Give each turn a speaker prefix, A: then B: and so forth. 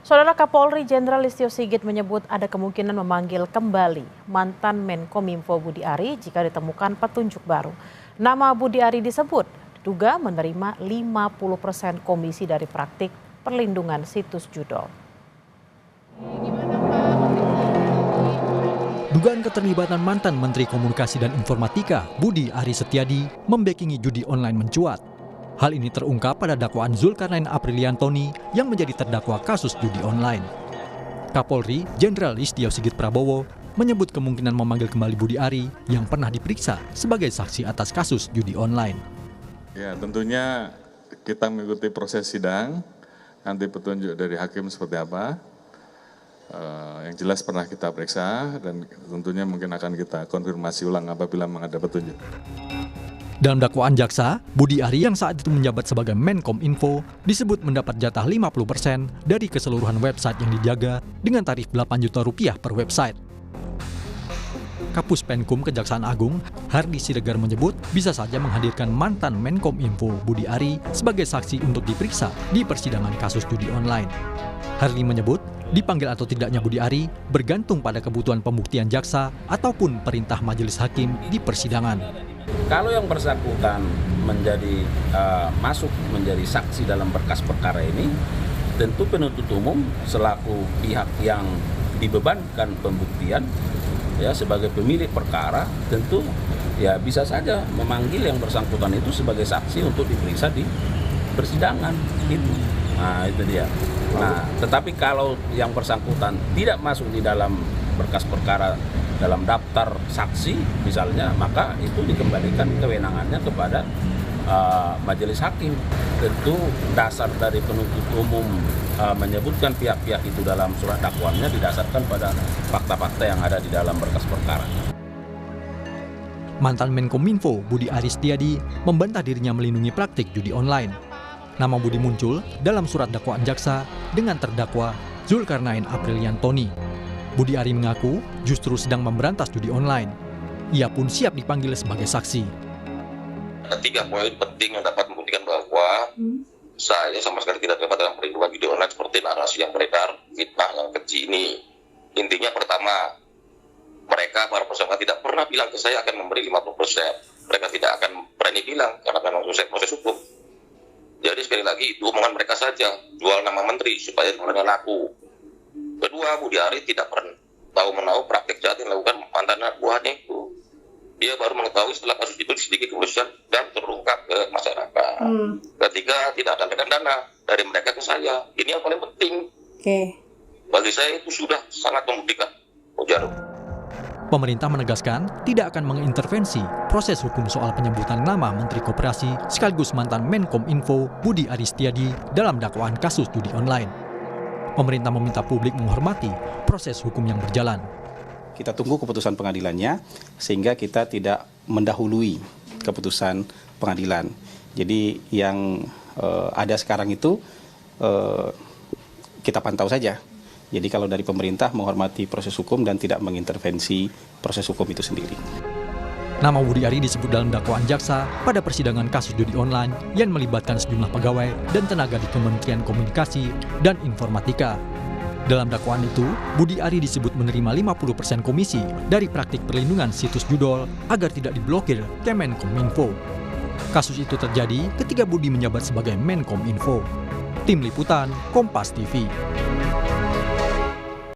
A: Saudara Kapolri Jenderal Listio Sigit menyebut ada kemungkinan memanggil kembali mantan Menkominfo Budi Ari jika ditemukan petunjuk baru. Nama Budi Ari disebut diduga menerima 50% komisi dari praktik perlindungan situs judul.
B: Dugaan keterlibatan mantan Menteri Komunikasi dan Informatika Budi Ari Setiadi membackingi judi online mencuat. Hal ini terungkap pada dakwaan Zulkarnain Apriliantoni yang menjadi terdakwa kasus judi online. Kapolri Jenderal Listio Sigit Prabowo menyebut kemungkinan memanggil kembali Budi Ari yang pernah diperiksa sebagai saksi atas kasus judi online.
C: Ya, tentunya kita mengikuti proses sidang, nanti petunjuk dari hakim seperti apa. Yang jelas pernah kita periksa dan tentunya mungkin akan kita konfirmasi ulang apabila memang ada petunjuk.
B: Dalam dakwaan jaksa, Budi Ari yang saat itu menjabat sebagai Menkominfo disebut mendapat jatah 50% dari keseluruhan website yang dijaga dengan tarif 8 juta rupiah per website. Kapus Penkum Kejaksaan Agung, Hardi Siregar menyebut bisa saja menghadirkan mantan Menkominfo Budi Ari sebagai saksi untuk diperiksa di persidangan kasus judi online. Hardi menyebut dipanggil atau tidaknya Budi Ari bergantung pada kebutuhan pembuktian jaksa ataupun perintah majelis hakim di persidangan.
D: Kalau yang bersangkutan masuk menjadi saksi dalam berkas perkara ini, tentu penuntut umum selaku pihak yang dibebankan pembuktian ya sebagai pemilik perkara tentu ya bisa saja memanggil yang bersangkutan itu sebagai saksi untuk diperiksa di persidangan gitu. Nah, itu dia. Nah, tetapi kalau yang bersangkutan tidak masuk di dalam berkas perkara dalam daftar saksi misalnya, maka itu dikembalikan kewenangannya kepada majelis hakim. Tentu dasar dari penuntut umum menyebutkan pihak-pihak itu dalam surat dakwaannya didasarkan pada fakta-fakta yang ada di dalam berkas perkara.
B: Mantan Menkominfo Budi Ari Setiadi membantah dirinya melindungi praktik judi online. Nama Budi muncul dalam surat dakwaan jaksa dengan terdakwa Zulkarnain Apriliantoni. Budi Ari mengaku justru sedang memberantas judi online. Ia pun siap dipanggil sebagai saksi.
E: Ada 3 poin penting yang dapat membuktikan bahwa saya sama sekali tidak terlibat dalam perlindungan judi online seperti narasi yang beredar, fitnah yang keji ini. Intinya pertama, mereka para peserta tidak pernah bilang ke saya akan memberi 50%. Mereka tidak akan berani bilang karena memang selesai proses hukum. Jadi sekali lagi itu omongan mereka saja, jual nama menteri supaya mereka laku. Kedua, Budi Ari tidak pernah tahu-menahu praktik jahat yang dilakukan mantan anak buahnya itu. Dia baru mengetahui setelah kasus itu diselidiki kepolisian dan terungkap ke masyarakat. Ketiga, tidak ada dana dari mereka ke saya. Ini yang paling penting. Bagi saya itu sudah sangat membuktikan. Jarum.
B: Pemerintah menegaskan tidak akan mengintervensi proses hukum soal penyebutan nama Menteri Koperasi sekaligus mantan Menkominfo Budi Ari Setiadi dalam dakwaan kasus judi online. Pemerintah meminta publik menghormati proses hukum yang berjalan.
F: Kita tunggu keputusan pengadilannya sehingga kita tidak mendahului keputusan pengadilan. Jadi yang ada sekarang itu kita pantau saja. Jadi kalau dari pemerintah menghormati proses hukum dan tidak mengintervensi proses hukum itu sendiri.
B: Nama Budi Ari disebut dalam dakwaan jaksa pada persidangan kasus judi online yang melibatkan sejumlah pegawai dan tenaga di Kementerian Komunikasi dan Informatika. Dalam dakwaan itu, Budi Ari disebut menerima 50% komisi dari praktik perlindungan situs judul agar tidak diblokir Kemenkominfo. Kasus itu terjadi ketika Budi menjabat sebagai Menkominfo. Tim Liputan, Kompas TV.